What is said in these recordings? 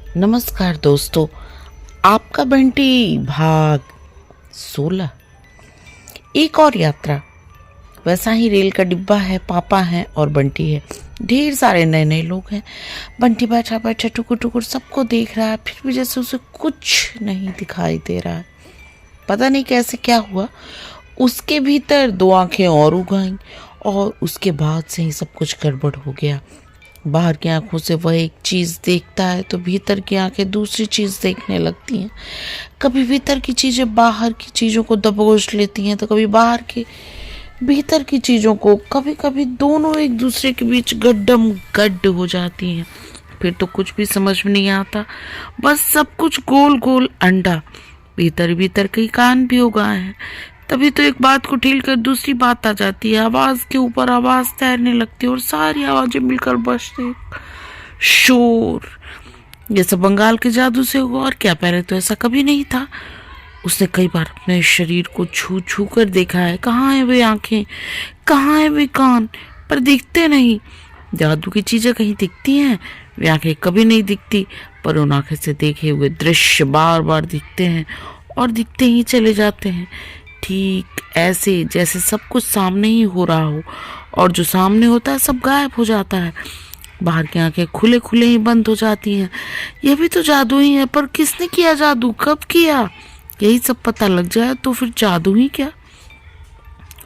नमस्कार दोस्तों, आपका बंटी भाग 16। एक और यात्रा। वैसा ही रेल का डिब्बा है, पापा है और बंटी है। ढेर सारे नए नए लोग हैं। बंटी बैठा बैठा टुकुर टुकुर सबको देख रहा है, फिर भी जैसे उसे कुछ नहीं दिखाई दे रहा है। पता नहीं कैसे क्या हुआ, उसके भीतर दो आंखें और उग आईं और उसके बाद से ही सब कुछ गड़बड़ हो गया। बाहर की आंखों से वह एक चीज़ देखता है तो भीतर की आंखें दूसरी चीज़ देखने लगती हैं। कभी भीतर की चीज़ें बाहर की चीज़ों को दबोच लेती हैं तो कभी बाहर की भीतर की चीज़ों को। कभी कभी दोनों एक दूसरे के बीच गड्ढम गड्ढ हो जाती हैं। फिर तो कुछ भी समझ में नहीं आता, बस सब कुछ गोल गोल अंडा। भीतर भीतर कई कान भी उगाए हैं। तभी तो एक बात को ठेल कर दूसरी बात आ जाती है। आवाज के ऊपर आवाज तैरने लगती है और सारी आवाजें मिलकर बजते शोर। ये सब बंगाल के जादू से हुआ और क्या, पहले तो ऐसा कभी नहीं था। उसने कई बार अपने शरीर को छू छू कर देखा है। कहाँ है वे आंखें, कहाँ है वे कान, पर दिखते नहीं। जादू की चीजें कहीं दिखती हैं, वे आंखें कभी नहीं दिखती। पर उन आंखें से देखे हुए दृश्य बार बार दिखते हैं और दिखते ही चले जाते हैं, ठीक ऐसे जैसे सब कुछ सामने ही हो रहा हो और जो सामने होता है सब गायब हो जाता है। बाहर की आंखें खुले खुले ही बंद हो जाती हैं। यह भी तो जादू ही है, पर किसने किया जादू, कब किया, यही सब पता लग जाए तो फिर जादू ही क्या।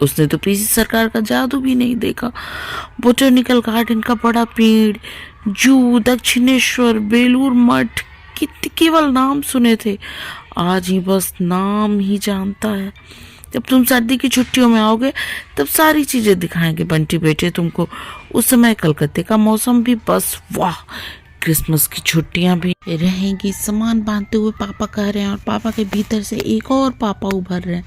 उसने तो किसी सरकार का जादू भी नहीं देखा। बोटेनिकल गार्डन का बड़ा पेड़, जू, दक्षिणेश्वर, बेलूर मठ, केवल नाम सुने थे। आज ही बस नाम ही जानता है। जब तुम सर्दी की छुट्टियों में आओगे तब सारी चीजें दिखाएंगे बंटी बेटे तुमको। उस समय कलकत्ते का मौसम भी बस वाह, क्रिसमस की छुट्टियां भी रहेंगी। सामान बांधते हुए पापा कह रहे हैं और पापा के भीतर से एक और पापा उभर रहे हैं।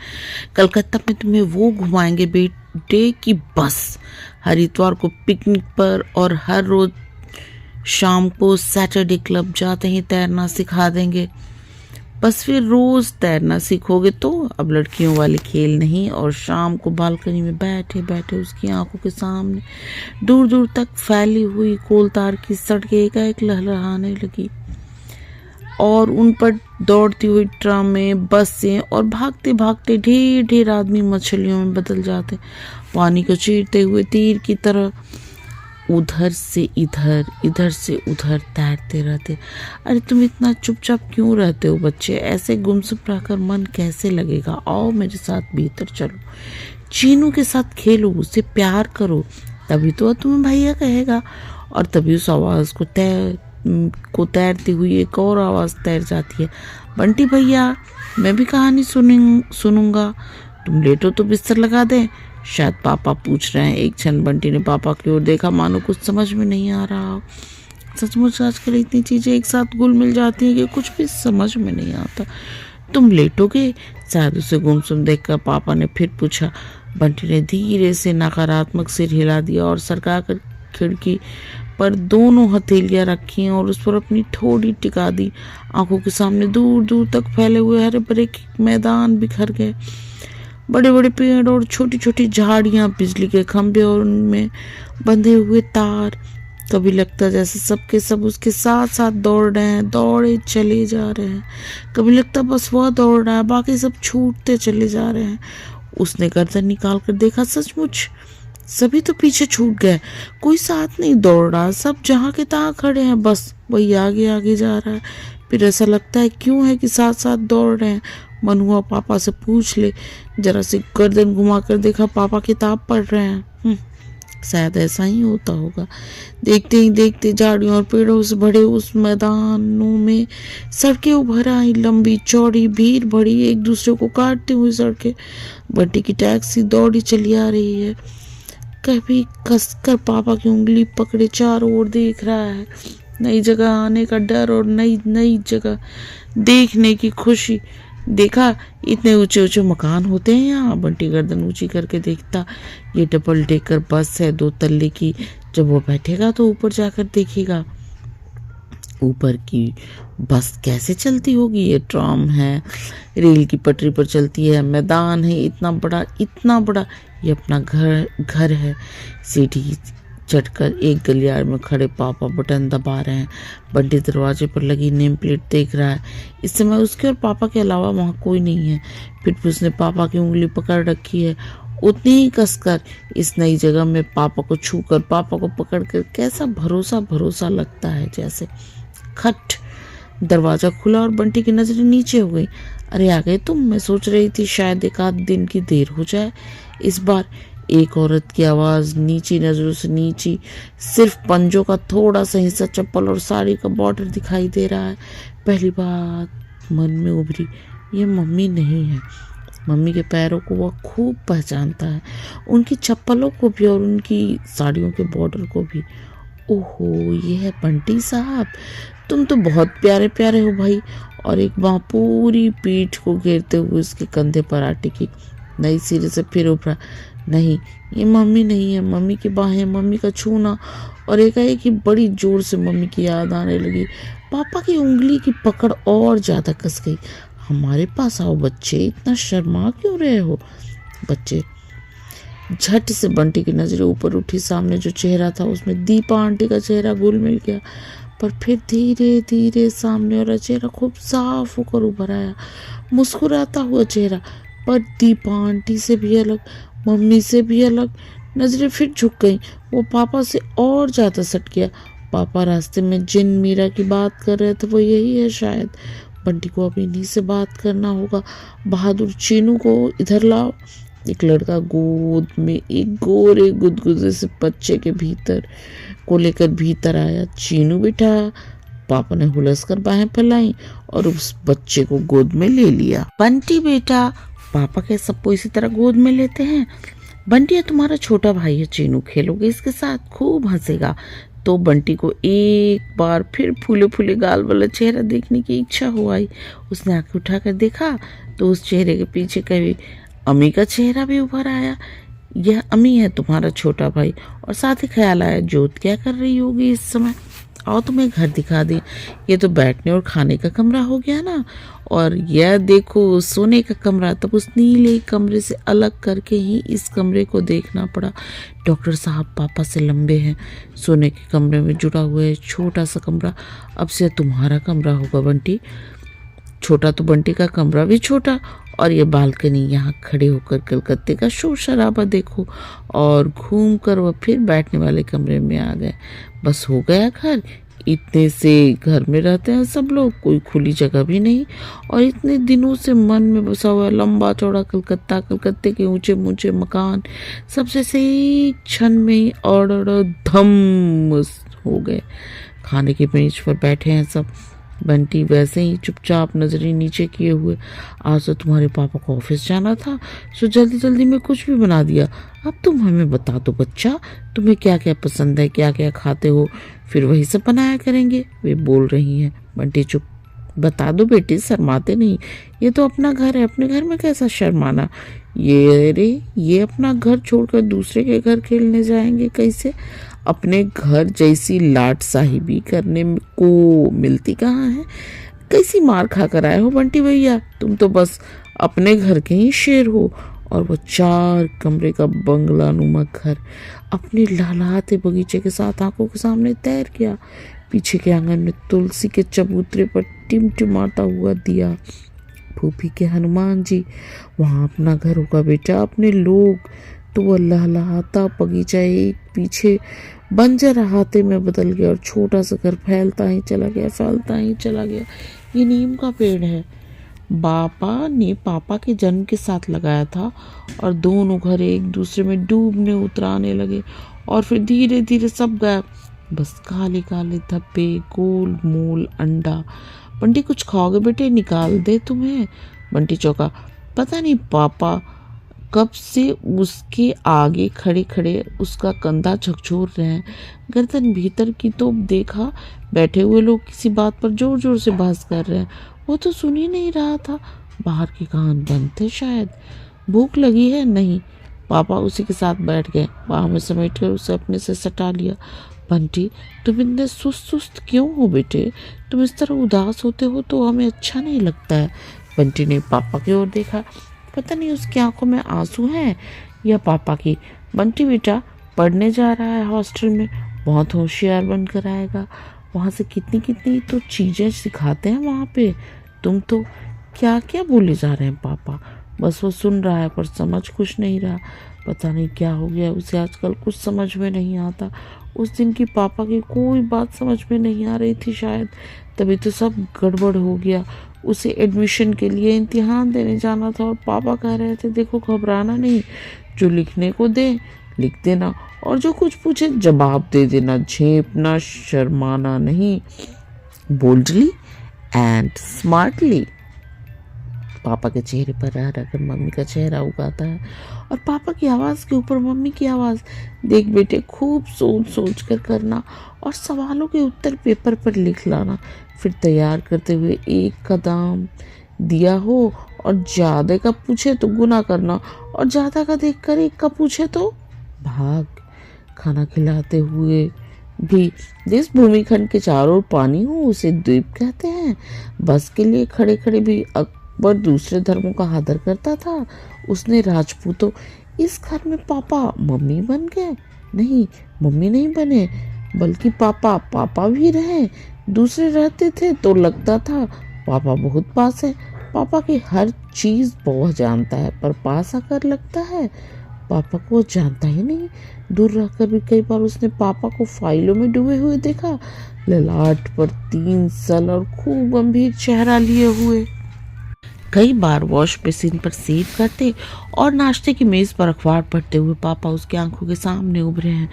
कलकत्ता में तुम्हें वो घुमाएंगे बेटे की बस। हर इतवार को पिकनिक पर और हर रोज शाम को सैटरडे क्लब जाते ही तैरना सिखा देंगे। बस फिर रोज तैरना सीखोगे तो अब लड़कियों वाले खेल नहीं। और शाम को बालकनी में बैठे बैठे उसकी आंखों के सामने दूर दूर तक फैली हुई कोलतार की सड़कें एकाएक लहलहाने लगी और उन पर दौड़ती हुई ट्रामें, बसें और भागते भागते ढेर ढेर आदमी मछलियों में बदल जाते, पानी को चीरते हुए तीर की तरह उधर से इधर, इधर से उधर तैरते रहते। अरे तुम इतना चुपचाप क्यों रहते हो बच्चे, ऐसे गुमसुम रहकर मन कैसे लगेगा। आओ मेरे साथ भीतर चलो, चीनू के साथ खेलो, उससे प्यार करो, तभी तो तुम्हें भैया कहेगा। और तभी उस आवाज को तैरती हुई एक और आवाज तैर जाती है। बंटी भैया, मैं भी कहानी सुनूंगा, तुम लेटो तो बिस्तर लगा दें। शायद पापा पूछ रहे हैं। एक क्षण बंटी ने पापा की ओर देखा, मानो कुछ समझ में नहीं आ रहा। सचमुच आजकल इतनी चीजें एक साथ घुल मिल जाती हैं कि कुछ भी समझ में नहीं आता। तुम लेटोगे? शायद उसे गुमसुम देखकर पापा ने फिर पूछा। बंटी ने धीरे से नकारात्मक सिर हिला दिया और सरका कर खिड़की पर दोनों हथेलियां रखी और उस पर अपनी ठोड़ी टिका दी। आंखों के सामने दूर दूर तक फैले हुए हरे भरे मैदान बिखर गए। बड़े बड़े पेड़ और छोटी छोटी झाड़ियां, बिजली के खंभे और उनमें बंधे हुए तार। कभी लगता जैसे सबके सब उसके साथ साथ दौड़ रहे हैं, दौड़े चले जा रहे हैं। कभी लगता बस वह दौड़ रहा है, बाकी सब छूटते चले जा रहे हैं। उसने गर्दन निकाल कर देखा, सचमुच सभी तो पीछे छूट गए। कोई साथ नहीं दौड़ रहा, सब जहाँ के तहाँ खड़े हैं, बस वही आगे आगे जा रहा है। फिर ऐसा लगता है क्यों है कि साथ साथ दौड़ रहे हैं। मन हुआ पापा से पूछ ले। जरा सी गर्दन घुमा कर देखा, पापा किताब पढ़ रहे हैं। शायद ऐसा ही होता होगा। देखते ही देखते झाड़ियों और पेड़ों से भरे उस मैदानों में सड़कें उभर आई, लंबी चौड़ी भीड़ भरी, एक दूसरे को काटती हुई सड़कें। बंटी की टैक्सी दौड़ी चली आ रही है। कभी कसकर पापा की उंगली पकड़े चारों ओर देख रहा है। नई जगह आने का डर और नई नई जगह देखने की खुशी। देखा, इतने ऊंचे ऊंचे मकान होते हैं यहाँ। बंटी गर्दन ऊंची करके देखता। ये डबल डेकर बस है, 2 तल्ले की। जब वो बैठेगा तो ऊपर जाकर देखेगा ऊपर की बस कैसे चलती होगी। ये ट्राम है, रेल की पटरी पर चलती है, मैदान है इतना बड़ा इतना बड़ा। ये अपना घर है। सीढ़ी चढ़कर एक गलियार में खड़े पापा बटन दबा रहे हैं। बंटी दरवाजे पर लगी नेम प्लेट देख रहा है। इस समय उसके और पापा के अलावा वहाँ कोई नहीं है। फिर भी उसने पापा की उंगली पकड़ रखी है, उतनी ही कसकर। इस नई जगह में पापा को छूकर, पापा को पकड़कर कैसा भरोसा भरोसा लगता है जैसे। खट, दरवाजा खुला और बंटी की नजरें नीचे हो गई। अरे आ गए तुम? मैं सोच रही थी शायद एक आध दिन की देर हो जाए। इस बार एक औरत की आवाज, नीची नजरों से नीची, सिर्फ पंजों का थोड़ा सा हिस्सा चप्पल और साड़ी का बॉर्डर दिखाई दे रहा है। पहली बात मन में उभरी, ये मम्मी नहीं है। मम्मी के पैरों को वह खूब पहचानता है, उनकी चप्पलों को भी और उनकी साड़ियों के बॉर्डर को भी। ओहो, ये है बंटी साहब, तुम तो बहुत प्यारे प्यारे हो भाई। और एक बाँ पूरी पीठ को घेरते हुए उसके कंधे पर आ टिकी। नई सिरे से फिर उभरा, नहीं ये मम्मी नहीं है। मम्मी की बाहें, मम्मी का छूना, और एकाएक ही बड़ी जोर से मम्मी की याद आने लगी। पापा की उंगली की पकड़ और ज्यादा कस गई। हमारे पास आओ बच्चे, इतना शर्मा क्यों रहे हो? बच्चे झट से बंटी की नजरें ऊपर उठी। सामने जो चेहरा था उसमें दीपा आंटी का चेहरा घुल मिल गया, पर फिर धीरे धीरे सामने वाला चेहरा खूब साफ होकर उभर आया। मुस्कुराता हुआ चेहरा, पर दीपा आंटी से भी अलग, मम्मी से भी अलग। नजरें फिर झुक गईं। वो पापा से और ज्यादा सट गया। पापा रास्ते में जिन मीरा की बात कर रहे थे वो यही है शायद। बंटी को अब इन्हीं से बात करना होगा। बहादुर चीनू को इधर लाओ। एक लड़का गोद में एक गोरे गुदगुदे से बच्चे के भीतर को लेकर भीतर आया। चीनू बेटा, पापा ने हुलस कर बाहें फैलाई और उस बच्चे को गोद में ले लिया। बंटी बेटा, पापा के सबको इसी तरह गोद में लेते हैं। बंटी तुम्हारा छोटा भाई है चीनू, खेलोगे इसके साथ, खूब हंसेगा। तो बंटी को एक बार फिर फूले फूले गाल वाला चेहरा देखने की इच्छा हो आई। उसने आंखें उठाकर देखा तो उस चेहरे के पीछे कभी अम्मी का चेहरा भी उभर आया। यह अम्मी है तुम्हारा छोटा भाई। और साथ ही ख्याल आया, जोत क्या कर रही होगी इस समय? आओ तुम्हें घर दिखा दें। ये तो बैठने और खाने का कमरा हो गया ना, और यह देखो सोने का कमरा। तब उस नीले कमरे से अलग करके ही इस कमरे को देखना पड़ा। डॉक्टर साहब पापा से लंबे हैं। सोने के कमरे में जुड़ा हुआ है छोटा सा कमरा। अब से तुम्हारा कमरा होगा बंटी। छोटा तो बंटी का कमरा भी छोटा, और ये बालकनी, यहाँ खड़े होकर कलकत्ते का शोर शराबा देखो। और घूम कर वह फिर बैठने वाले कमरे में आ गए। बस हो गया घर। इतने से घर में रहते हैं सब लोग, कोई खुली जगह भी नहीं। और इतने दिनों से मन में बसा हुआ लंबा चौड़ा कलकत्ता, कलकत्ते के ऊंचे ऊंचे मकान, सबसे से एक क्षण में ही और धम हो गए। खाने की मेज पर बैठे हैं सब। बंटी वैसे ही चुपचाप नजरें नीचे किए हुए। आज तो तुम्हारे पापा को ऑफिस जाना था, सो जल्दी जल्दी में कुछ भी बना दिया। अब तुम हमें बता दो बच्चा, तुम्हें क्या क्या पसंद है, क्या क्या खाते हो, फिर वही सब बनाया करेंगे। वे बोल रही हैं। बंटी चुप। बता दो बेटी, शर्माते नहीं। ये तो अपना घर है, अपने घर में कैसा शर्माना। ये अपना घर छोड़कर दूसरे के घर खेलने जाएंगे कैसे? अपने घर जैसी लाट साहिबी करने को मिलती कहाँ है? कैसी मार खा कर आए हो बंटी भैया, तुम तो बस अपने घर के ही शेर हो। और वो 4 कमरे का बंगला नुमा घर अपने लहलहाते बगीचे के साथ आंखों के सामने तैर गया। पीछे के आंगन में तुलसी के चबूतरे पर टिमटिमाता हुआ दिया। फूफी के हनुमान जी, वहाँ अपना घर होगा बेटा, अपने लोग। तो वह लहलहाता बगीचा एक पीछे बंजर अहाते में बदल गया और छोटा सा घर फैलता ही चला गया, फैलता ही चला गया। ये नीम का पेड़ है, बापा ने पापा के जन्म के साथ लगाया था। और दोनों घर एक दूसरे में डूबने उतराने लगे और फिर धीरे धीरे सब गायब। बस काले काले धब्बे, गोल मोल अंडा। बंटी कुछ खाओगे बेटे, निकाल दे तुम्हें? बंटी चौका। पता नहीं पापा कब से उसके आगे खड़े खड़े उसका कंधा झकझोर रहे हैं। गर्दन भीतर की तो देखा, बैठे हुए लोग किसी बात पर जोर जोर से बहस कर रहे हैं। वो तो सुन ही नहीं रहा था, बाहर के कान बंद थे शायद। भूख लगी है? नहीं। पापा उसी के साथ बैठ गए, बाहों में समेट कर उसे अपने से सटा लिया। बंटी, तुम इतने सुस्त क्यों हो बेटे? तुम इस तरह उदास होते हो तो हमें अच्छा नहीं लगता है। बंटी ने पापा की ओर देखा। पता नहीं उसकी आंखों में आंसू हैं या पापा की। बंटी बेटा, पढ़ने जा रहा है हॉस्टल में, बहुत होशियार बनकर आएगा। वहाँ से कितनी कितनी तो चीज़ें सिखाते हैं वहाँ पे। तुम तो क्या क्या बोले जा रहे हैं पापा। बस वो सुन रहा है पर समझ कुछ नहीं रहा। पता नहीं क्या हो गया उसे, आजकल कुछ समझ में नहीं आता। उस दिन की पापा की कोई बात समझ में नहीं आ रही थी शायद, तभी तो सब गड़बड़ हो गया। उसे एडमिशन के लिए इम्तिहान देने जाना था और पापा कह रहे थे देखो घबराना नहीं, जो लिखने को दे लिख देना और जो कुछ पूछे जवाब दे देना, झेपना शर्माना नहीं, बोल्डली एंड स्मार्टली। पापा के चेहरे पर रह रहकर मम्मी का चेहरा उगाता है और पापा की आवाज़ के ऊपर मम्मी की आवाज़। देख बेटे, खूब सोच सोच कर करना और सवालों के उत्तर पेपर पर लिख लाना, फिर तैयार करते हुए एक का दाम दिया हो और ज़्यादा का पूछे तो गुना करना और ज़्यादा का देख कर एक का पूछे तो भाग। खाना खिलाते हुए भी जिस भूमिखंड के चारों ओर पानी हो उसे द्वीप कहते हैं। बस के लिए खड़े खड़े भी अकबर दूसरे धर्मों का आदर करता था। उसने राजपूतों, इस घर में पापा मम्मी बन गए, नहीं मम्मी नहीं बने बल्कि पापा पापा भी रहे। दूसरे रहते थे तो लगता था पापा बहुत पास है, पापा की हर चीज़ बहुत जानता है, पर पास आकर लगता है पापा को जानता ही नहीं। दूर रहकर भी कई बार उसने पापा को फाइलों में डूबे हुए देखा, ललाट पर 3 सल और खूब गंभीर चेहरा लिए हुए। कई बार वॉश बेसिन पर सेव करते और नाश्ते की मेज पर अखबार पढ़ते हुए पापा उसकी आंखों के सामने उभरे हैं।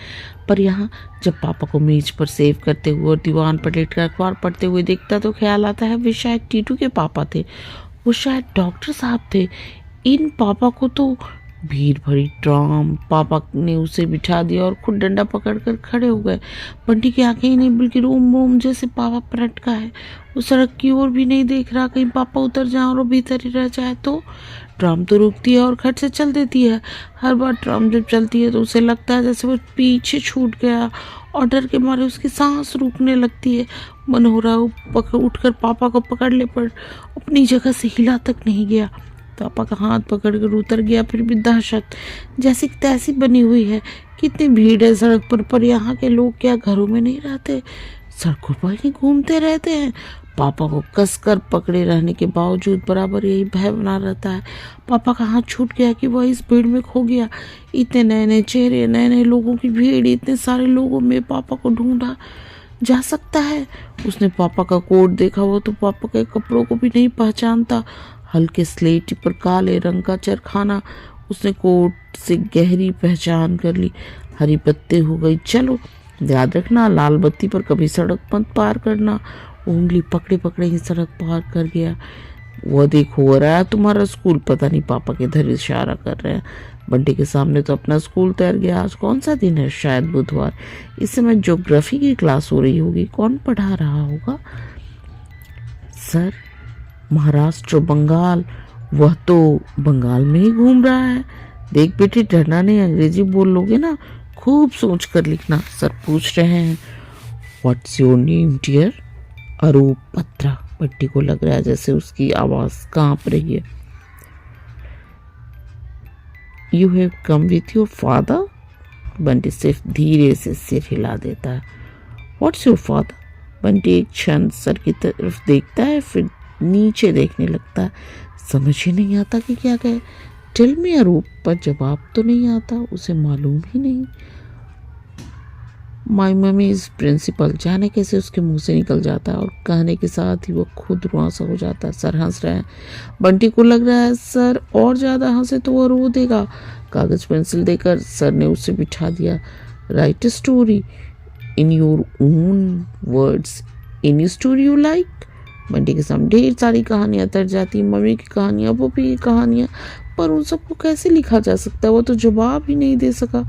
पर यहाँ जब पापा को मेज पर सेव करते हुए और दीवान पर लेटकर अखबार पढ़ते हुए देखता तो ख्याल आता है वे शायद टीटू के पापा थे, वो शायद डॉक्टर साहब थे। इन पापा को तो भीड़ भरी ट्राम। पापा ने उसे बिठा दिया और खुद डंडा पकड़कर खड़े हो गए। बंटी की आंखें ही नहीं बल्कि रोम रोम जैसे पापा पर अटका है। वो सड़क की ओर भी नहीं देख रहा, कहीं पापा उतर जाए और वो भीतर ही रह जाए तो। ट्राम तो रुकती है और खट से चल देती है। हर बार ट्राम जब चलती है तो उसे लगता है जैसे वो पीछे छूट गया और डर के मारे उसकी सांस रुकने लगती है। मन हो रहा है उठकर पापा को पकड़ ले, पर अपनी जगह से हिला तक नहीं गया। पापा का हाथ पकड़कर उतर गया, फिर भी दहशत जैसी तैसी बनी हुई है। कितनी भीड़ है सड़क पर यहाँ के लोग क्या घरों में नहीं रहते, सड़कों पर ही घूमते रहते हैं। पापा को कसकर पकड़े रहने के बावजूद बराबर यही भय बना रहता है। पापा का हाथ छूट गया कि वह इस भीड़ में खो गया। इतने नए नए चेहरे, नए नए लोगों की भीड़, इतने सारे लोगों में पापा को ढूंढा जा सकता है। उसने पापा का कोट देखा, वो तो पापा के कपड़ों को भी नहीं पहचानता। हल्के स्लेटी पर काले रंग का चरखाना, उसने कोट से गहरी पहचान कर ली। हरी बत्ती हो गई, चलो याद रखना लाल बत्ती पर कभी सड़क मत पार करना। उंगली पकड़े पकड़े ही सड़क पार कर गया। वो देखो हो रहा है तुम्हारा स्कूल, पता नहीं पापा के इधर इशारा कर रहे हैं। बंटी के सामने तो अपना स्कूल तैर गया। आज कौन सा दिन है? शायद बुधवार। इस समय ज्योग्राफी की क्लास हो रही होगी। कौन पढ़ा रहा होगा? सर, महाराष्ट्र, बंगाल। वह तो बंगाल में ही घूम रहा है। देख बेटे, डरना नहीं, अंग्रेजी बोल लोगे ना, खूब सोच कर लिखना। सर पूछ रहे हैं व्हाट्स योर नेम डियर? अरूप पत्रा। बट्टी को लग रहा है जैसे उसकी आवाज कांप रही है। You have come with your father? Bunty सिर्फ धीरे से सिर हिला देता है। What's your father? बंटी एक क्षण सर की तरफ देखता है, फिर नीचे देखने लगता है। समझ ही नहीं आता कि क्या कहे। टेल मी अरूप, पर जवाब तो नहीं आता, उसे मालूम ही नहीं। माई मम्मी इज प्रिंसिपल। जाने कैसे उसके मुंह से निकल जाता है और कहने के साथ ही वो खुद रुआंसा हो जाता है। सर हंस रहे हैं। बंटी को लग रहा है सर और ज्यादा हंसे तो वो रो देगा। कागज पेंसिल देकर सर ने उसे बिठा दिया। Right story in your own words, any story you like. Bunty के सामने ढेर सारी कहानियां तर जाती, मम्मी की कहानियां, पप्पी की कहानियां, पर उन सबको कैसे लिखा जा सकता है? वो तो जवाब ही नहीं दे सका।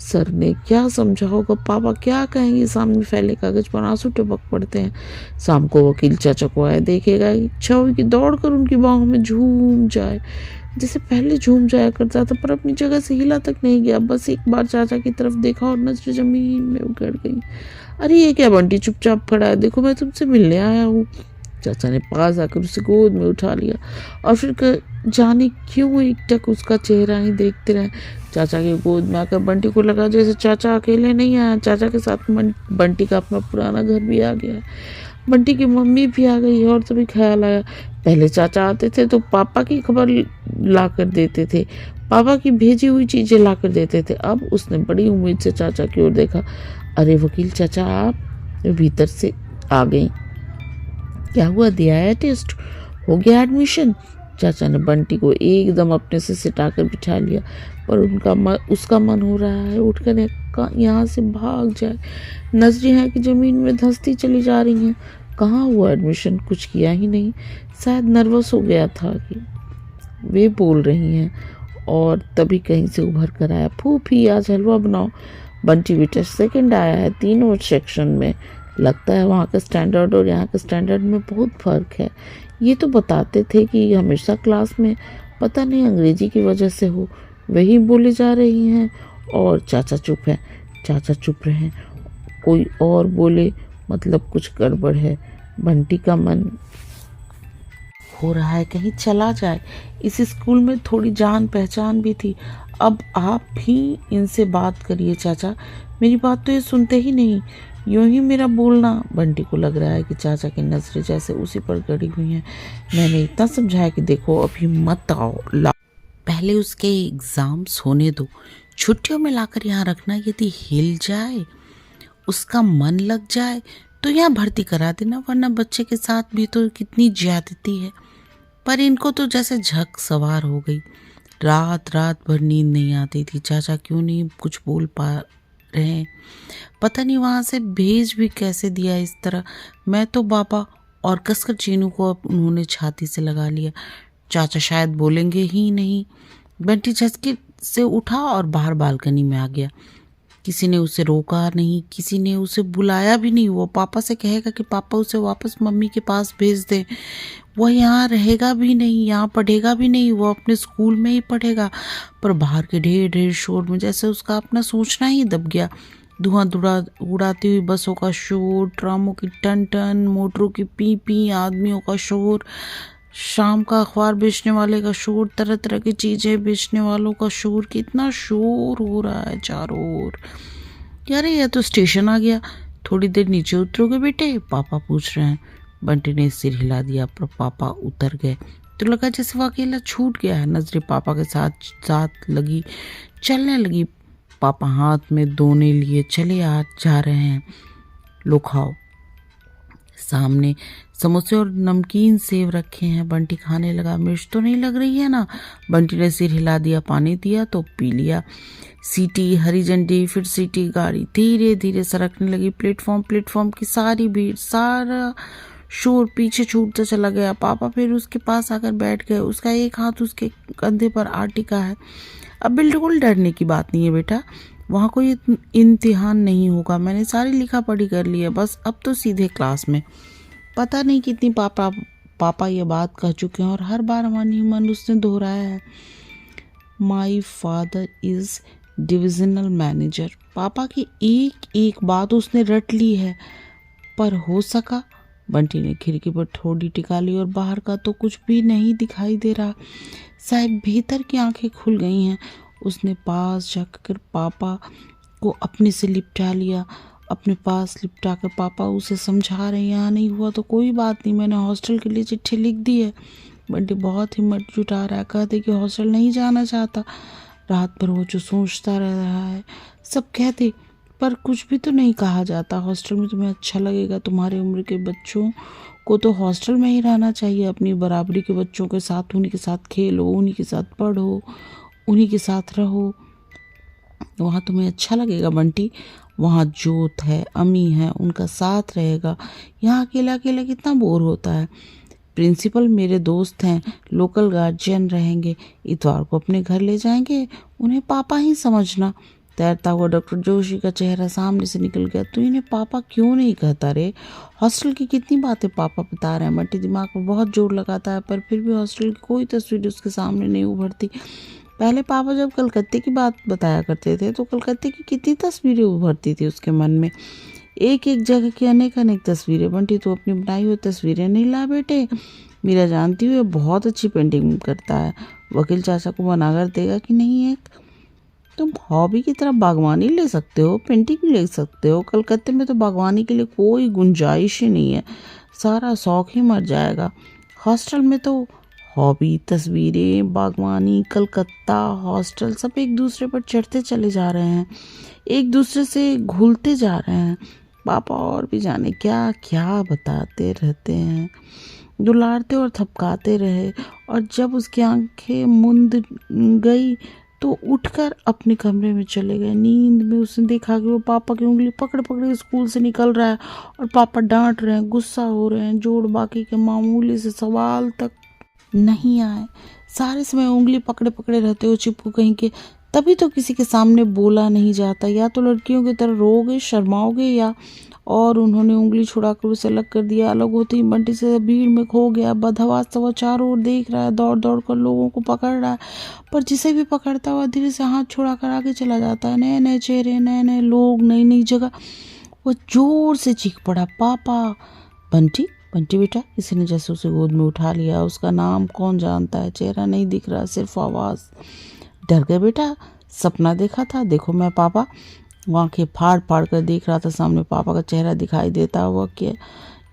सर ने क्या समझा होगा, पापा क्या कहेंगे? सामने फैले कागज पर आंसू टपक पड़ते हैं। शाम को वकील चाचा को आया देखेगा, इच्छा हुई कि दौड़ कर उनकी बाहों में झूम जाए, जैसे पहले झूम जाया करता था, पर अपनी जगह से हिला तक नहीं गया। बस एक बार चाचा की तरफ देखा और नजर जमीन में उगड़ गई। अरे ये क्या बंटी चुपचाप खड़ा है? देखो मैं तुमसे मिलने आया हूँ। चाचा ने पास आकर उसे गोद में उठा लिया और फिर जाने क्यों एकटक उसका चेहरा ही देखते रहे। चाचा की गोद में आकर बंटी को लगा जैसे चाचा अकेले नहीं आया, चाचा के साथ बंटी का अपना पुराना घर भी आ गया है। बंटी की मम्मी भी आ गई और तभी ख्याल आया, पहले चाचा आते थे तो पापा की खबर ला कर देते थे, पापा की भेजी हुई चीज़ें ला कर देते थे। अब उसने बड़ी उम्मीद से चाचा की ओर देखा। अरे वकील चाचा, आप भीतर से आ गई। क्या हुआ, दिया है टेस्ट, हो गया एडमिशन? चाचा ने बंटी को एकदम अपने से सिटाकर बिठा लिया, पर उसका मन हो रहा है उठकर यहाँ से भाग जाए। नजरें हैं कि ज़मीन में धंसती चली जा रही हैं। कहाँ हुआ एडमिशन? कुछ किया ही नहीं, शायद नर्वस हो गया था कि वे बोल रही हैं। और तभी कहीं से उभर कर आया, फूफी आज हलवा बनाओ। बंटी बेटा सेकंड आया है तीनों सेक्शन में, लगता है वहाँ का स्टैंडर्ड और यहाँ के स्टैंडर्ड में बहुत फ़र्क है। ये तो बताते थे कि हमेशा क्लास में, पता नहीं अंग्रेजी की वजह से हो, वही बोले जा रही हैं। और चाचा चुप है। चाचा चुप रहे, कोई और बोले मतलब कुछ गड़बड़ है। बंटी का मन हो रहा है कहीं चला जाए। इस स्कूल में थोड़ी जान पहचान भी थी। अब आप भी इनसे बात करिए चाचा, मेरी बात तो ये सुनते ही नहीं, यूं ही मेरा बोलना। बंटी को लग रहा है कि चाचा की नजरें जैसे उसी पर गड़ी हुई हैं। मैंने इतना समझाया कि देखो अभी मत आओ, पहले उसके एग्जाम्स होने दो, छुट्टियों में लाकर यहाँ रखना। यदि हिल जाए, उसका मन लग जाए तो यहाँ भर्ती करा देना, वरना बच्चे के साथ भी तो कितनी ज्यादती है। पर इनको तो जैसे झक सवार हो गई। रात भर नींद नहीं आती थी। चाचा क्यों नहीं कुछ बोल पा रहे हैं, पता नहीं वहाँ से भेज भी कैसे दिया इस तरह। मैं तो बाबा, और कसकर चीनू को अब उन्होंने छाती से लगा लिया। चाचा शायद बोलेंगे ही नहीं। बंटी झटके से उठा और बाहर बालकनी में आ गया। किसी ने उसे रोका नहीं, किसी ने उसे बुलाया भी नहीं। वो पापा से कहेगा कि पापा उसे वापस मम्मी के पास भेज दें। वह यहाँ रहेगा भी नहीं, यहाँ पढ़ेगा भी नहीं, वो अपने स्कूल में ही पढ़ेगा। पर बाहर के ढेर शोर में जैसे उसका अपना सोचना ही दब गया। धुआं उड़ाती हुई बसों का शोर, ट्रामों की टन टन, मोटरों की पी पी, आदमियों का शोर, शाम का अखबार बेचने वाले का शोर, तरह तरह की चीज़ें बेचने वालों का शोर। कितना शोर हो रहा है चारों ओर। यार यह तो स्टेशन आ गया, थोड़ी देर नीचे उतरोगे बेटे, पापा पूछ रहे हैं। बंटी ने सिर हिला दिया, पर पापा उतर गए तो लगा जैसे वो अकेला छूट गया है। नजरें पापा के साथ साथ लगी, चलने लगी। पापा हाथ में दोने लिए चले जा रहे हैं। लो खाओ। सामने समोसे और नमकीन सेव रखे हैं। बंटी खाने लगा। मिर्च तो नहीं लग रही है ना? बंटी ने सिर हिला दिया, पानी दिया तो पी लिया। सीटी, हरी झंडी, फिर सीटी, गाड़ी धीरे धीरे सरकने लगी। प्लेटफॉर्म की सारी भीड़, सारा शोर पीछे छूटता चला गया। पापा फिर उसके पास आकर बैठ गए। उसका एक हाथ उसके कंधे पर आ टिका है। अब बिल्कुल डरने की बात नहीं है बेटा, वहाँ कोई इम्तिहान नहीं होगा, मैंने सारी लिखा पढ़ी कर ली है, बस अब तो सीधे क्लास में। पता नहीं कितनी पापा ये बात कह चुके हैं और हर बार मन उसने दोहराया है। My father is divisional manager. पापा की एक एक बात उसने रट ली है, पर हो सका। बंटी ने खिड़की पर ठोड़ी टिका ली और बाहर का तो कुछ भी नहीं दिखाई दे रहा। शायद भीतर की आंखें खुल गई हैं। उसने पास जाकर पापा को अपने से लिपटा लिया। अपने पास लिपटा कर पापा उसे समझा रहे, यहाँ नहीं हुआ तो कोई बात नहीं, मैंने हॉस्टल के लिए चिट्ठी लिख दी है। बंटी बहुत हिम्मत जुटा रहा है, कहते कि हॉस्टल नहीं जाना चाहता। रात भर वो जो सोचता रह रहा है। सब कहते पर कुछ भी तो नहीं कहा जाता। हॉस्टल में तुम्हें अच्छा लगेगा, तुम्हारी उम्र के बच्चों को तो हॉस्टल में ही रहना चाहिए। अपनी बराबरी के बच्चों के साथ, उन्हीं के साथ खेलो, उन्हीं के साथ पढ़ो, उन्हीं के साथ रहो, वहाँ तुम्हें अच्छा लगेगा बंटी। वहाँ जोत है, अम्मी है, उनका साथ रहेगा। यहाँ अकेला अकेला कितना बोर होता है। प्रिंसिपल मेरे दोस्त हैं, लोकल गार्जियन रहेंगे, इतवार को अपने घर ले जाएंगे, उन्हें पापा ही समझना। तैरता हुआ डॉक्टर जोशी का चेहरा सामने से निकल गया। तो इन्हें पापा क्यों नहीं कहता रे? हॉस्टल की कितनी बातें पापा बता रहे हैं। बंटी दिमाग पर बहुत जोर लगाता है, पर फिर भी हॉस्टल की कोई तस्वीर उसके सामने नहीं उभरती। पहले पापा जब कलकत्ते की बात बताया करते थे तो कलकत्ते की कितनी तस्वीरें उभरती थी उसके मन में। एक एक जगह की अनेक अनेक तस्वीरें। बंटी तो अपनी बनाई हुई तस्वीरें नहीं ला बेटे, मीरा जानती हुई बहुत अच्छी पेंटिंग करता है, वकील चाचा को बनाकर देगा कि नहीं। एक तुम हॉबी की तरह बागवानी ले सकते हो, पेंटिंग ले सकते हो। कलकत्ते में तो बागवानी के लिए कोई गुंजाइश ही नहीं है, सारा शौक ही मर जाएगा। हॉस्टल में तो हॉबी, तस्वीरें, बागवानी, कलकत्ता, हॉस्टल सब एक दूसरे पर चढ़ते चले जा रहे हैं, एक दूसरे से घुलते जा रहे हैं। पापा और भी जाने क्या क्या बताते रहते हैं, दुलारते और थपकाते रहे। और जब उसकी आंखें मुंद गई तो उठकर अपने कमरे में चले गए। नींद में उसने देखा कि वो पापा की उंगली पकड़ पकड़ स्कूल से निकल रहा है और पापा डांट रहे हैं, गुस्सा हो रहे हैं। जोड़ बाकी के मामूली से सवाल तक नहीं आए। सारे समय उंगली पकड़े पकड़े रहते हो चिपकू कहीं के, तभी तो किसी के सामने बोला नहीं जाता। या तो लड़कियों की तरह रोगे, शर्माओगे, या और उन्होंने उंगली छुड़ाकर उसे अलग कर दिया। अलग होते ही बंटी से भीड़ में खो गया। बदहवास से वो चारों ओर देख रहा है, दौड़ दौड़ कर लोगों को पकड़ रहा है, पर जिसे भी पकड़ता हुआ धीरे से हाथ छुड़ाकर आगे चला जाता है। नए नए चेहरे, नए नए लोग, नई नई जगह। वो जोर से चीख पड़ा, पापा! बंटी, बंटी बेटा! किसी ने जैसे उसे गोद में उठा लिया। उसका नाम कौन जानता है, चेहरा नहीं दिख रहा, सिर्फ आवाज़। डर गए बेटा? सपना देखा था? देखो मैं पापा। वो आंखें फाड़ फाड़ कर देख रहा था, सामने पापा का चेहरा दिखाई देता हुआ। क्या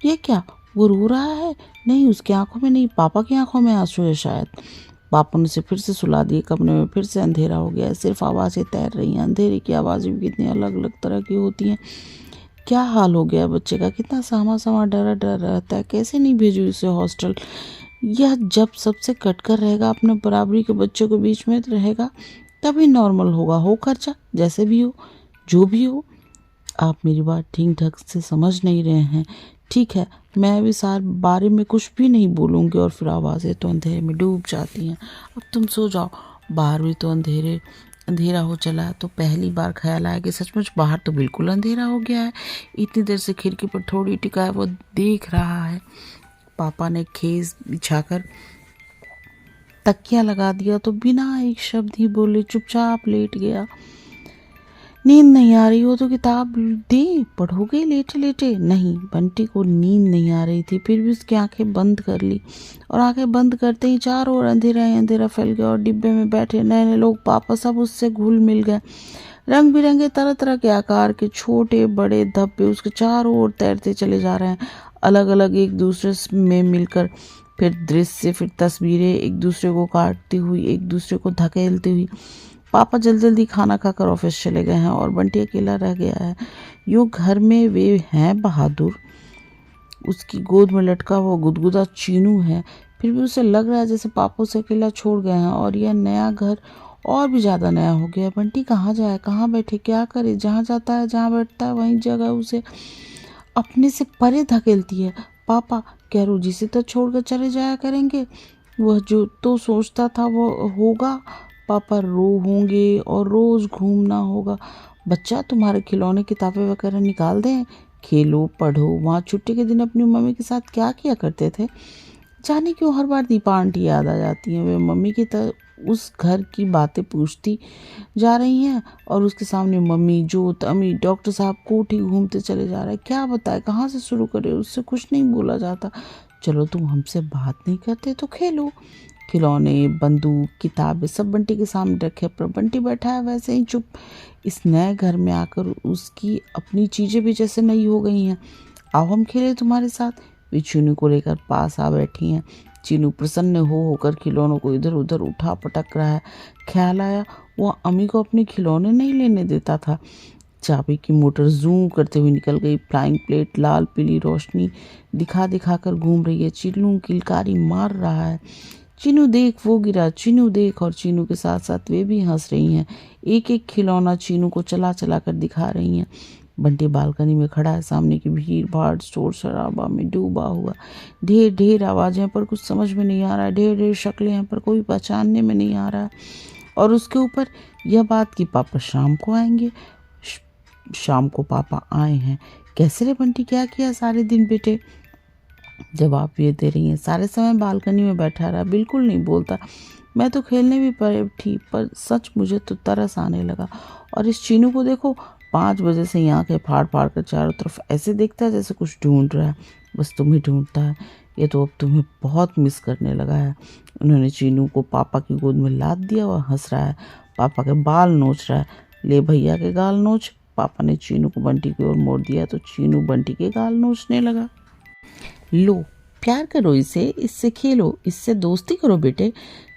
ये क्या? वो रो रहा है? नहीं, उसकी आंखों में नहीं, पापा की आंखों में आंसू है शायद। पापा ने उसे फिर से सुला दिए। कमरे में फिर से अंधेरा हो गया, सिर्फ आवाज़ें तैर रही हैं। अंधेरे की आवाज़ें भी कितनी अलग अलग तरह की होती हैं। क्या हाल हो गया बच्चे का, कितना सहमा सहमा डरा डरा रहता है। कैसे नहीं भेजूँ इसे हॉस्टल? यह जब सबसे कटकर रहेगा, अपने बराबरी के बच्चों के बीच में रहेगा, तभी नॉर्मल होगा। हो खर्चा जैसे भी हो, जो भी हो। आप मेरी बात ठीक ढंग से समझ नहीं रहे हैं। ठीक है, मैं अभी सार बारे में कुछ भी नहीं बोलूँगी। और फिर आवाज़ें तो अंधेरे में डूब जाती हैं। अब तुम सो जाओ, बाहर भी तो अंधेरा हो चला है। तो पहली बार ख्याल आया कि सचमुच बाहर तो बिल्कुल अंधेरा हो गया है। इतनी देर से खिड़की पर थोड़ी टिका है, वो देख रहा है। पापा ने खेस बिछाकर तकिया लगा दिया तो बिना एक शब्द ही बोले चुपचाप लेट गया। नींद नहीं आ रही हो तो किताब दे, पढ़ोगे लेटे लेटे? नहीं, बंटी को नींद नहीं आ रही थी, फिर भी उसकी आंखें बंद कर ली। और आंखें बंद करते ही चारों ओर अंधेरा ही अंधेरा फैल गया। और डिब्बे में बैठे नए नए लोग, पापा, सब उससे घुल मिल गए। रंग बिरंगे तरह तरह के आकार के छोटे बड़े धब्बे उसके चारों ओर तैरते चले जा रहे हैं, अलग अलग एक दूसरे में मिलकर। फिर दृश्य, फिर तस्वीरें एक दूसरे को काटती हुई, एक दूसरे को धकेलती हुई। पापा जल्दी जल्दी खाना खाकर ऑफिस चले गए हैं और बंटी अकेला रह गया है। यूँ घर में वे हैं बहादुर, उसकी गोद में लटका वो गुदगुदा चीनू है। फिर भी उसे लग रहा है जैसे पापा उसे अकेला छोड़ गए हैं। और यह नया घर और भी ज़्यादा नया हो गया। बंटी कहाँ जाए, कहाँ बैठे, क्या करे? जहाँ जाता है, जहाँ बैठता है, वहीं जगह उसे अपने से परे धकेलती है। पापा क्या रोजी से तो छोड़कर चले जाया करेंगे? वह जो तो सोचता था वो होगा। पापा रो होंगे और रोज़ घूमना होगा। बच्चा, तुम्हारे खिलौने, किताबें वगैरह निकाल दें, खेलो, पढ़ो। वहाँ छुट्टी के दिन अपनी मम्मी के साथ क्या किया करते थे? जाने क्यों हर बार दीपा आंटी याद आ जाती हैं। वे मम्मी की तरह उस घर की बातें पूछती जा रही हैं और उसके सामने मम्मी, जोत, अम्मी, डॉक्टर साहब कोठी घूमते चले जा रहे हैं। क्या बताए, कहाँ से शुरू करें? उससे कुछ नहीं बोला जाता। चलो, तुम हमसे बात नहीं करते तो खेलो। खिलौने, बंदूक, किताबें सब बंटी के सामने रखे, पर बंटी बैठा है वैसे ही चुप। इस नए घर में आकर उसकी अपनी चीज़ें भी जैसे नई हो गई हैं। आओ हम खेलें तुम्हारे साथ। वे चीनू को लेकर पास आ बैठी हैं। चीनू प्रसन्न हो होकर खिलौनों को इधर उधर उठा पटक रहा है। ख्याल आया वो अम्मी को अपने खिलौने नहीं लेने देता था। चाबी की मोटर जूम करते हुए निकल गई। फ्लाइंग प्लेट लाल पीली रोशनी दिखा दिखा कर घूम रही है। चीनू किलकारी मार रहा है। चीनू देख, वो गिरा, चीनू देख। और चीनू के साथ साथ वे भी हंस रही हैं। एक एक खिलौना चीनू को चला चला कर दिखा रही हैं। बंटी बालकनी में खड़ा है। सामने की भीड़ भाड़ शोर शराबा में डूबा हुआ। ढेर ढेर आवाज़ें पर कुछ समझ में नहीं आ रहा है। ढेर ढेर शक्लें हैं पर कोई पहचानने में नहीं आ रहा है। और उसके ऊपर यह बात कि पापा शाम को आएंगे। शाम को पापा आए हैं। कैसे रे बंटी, क्या किया सारे दिन बेटे? जवाब ये दे रही हैं। सारे समय बालकनी में बैठा रहा, बिल्कुल नहीं बोलता। मैं तो खेलने भी बैठी, पर सच मुझे तो तरस आने लगा। और इस चीनू को देखो, 5 बजे से ही आंखें फाड़ फाड़ कर चारों तरफ ऐसे देखता है जैसे कुछ ढूंढ रहा है, बस तुम्हें ढूंढता है। ये तो अब तुम्हें बहुत मिस करने लगा है। उन्होंने चीनू को पापा की गोद में लाद दिया और हंस रहा है, पापा के बाल नोच रहा है। ले भैया के गाल नोच। पापा ने चीनू को बंटी की ओर मोड़ दिया तो चीनू बंटी के गाल नोचने लगा। लो प्यार करो इसे, इससे खेलो, इससे दोस्ती करो बेटे।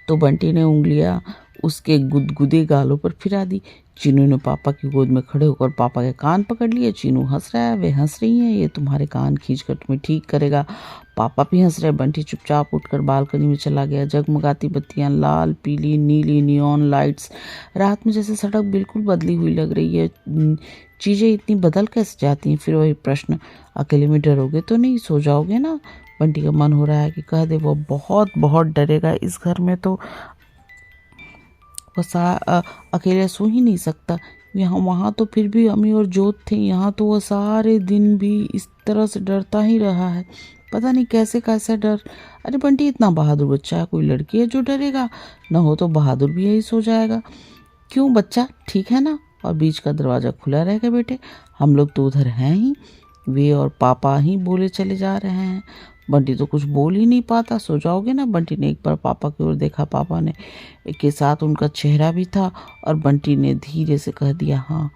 तो बंटी ने उंगलियां उसके गुदगुदे गालों पर फिरा दी। चीनू ने पापा की गोद में खड़े होकर पापा के कान पकड़ लिए। चीनू हंस रहा है, वे हंस रही हैं, ये तुम्हारे कान खींचकर तुम्हें ठीक करेगा। पापा भी हंस रहे। बंटी चुपचाप उठकर बालकनी में चला गया। जगमगाती बत्तियां, लाल पीली नीली नियॉन लाइट्स, रात में जैसे सड़क बिल्कुल बदली हुई लग रही है। चीजें इतनी बदल कैसे जाती हैं? फिर वही प्रश्न, अकेले में डरोगे तो नहीं? सो जाओगे ना? बंटी का मन हो रहा है कि कह दे, वो बहुत बहुत डरेगा। इस घर में तो वो अकेले सो ही नहीं सकता। यहाँ वहाँ तो फिर भी अम्मी और जोत थे, यहाँ तो वो सारे दिन भी इस तरह से डरता ही रहा है। पता नहीं कैसे कैसे डर। अरे बंटी इतना बहादुर बच्चा है, कोई लड़की है जो डरेगा? न हो तो बहादुर भी यही सो जाएगा। क्यों बच्चा, ठीक है ना? और बीच का दरवाज़ा खुला रहेगा बेटे, हम लोग तो उधर हैं ही। वे और पापा ही बोले चले जा रहे हैं। बंटी तो कुछ बोल ही नहीं पाता। सो जाओगे ना? बंटी ने एक बार पापा की ओर देखा। पापा ने के साथ उनका चेहरा भी था और बंटी ने धीरे से कह दिया हाँ।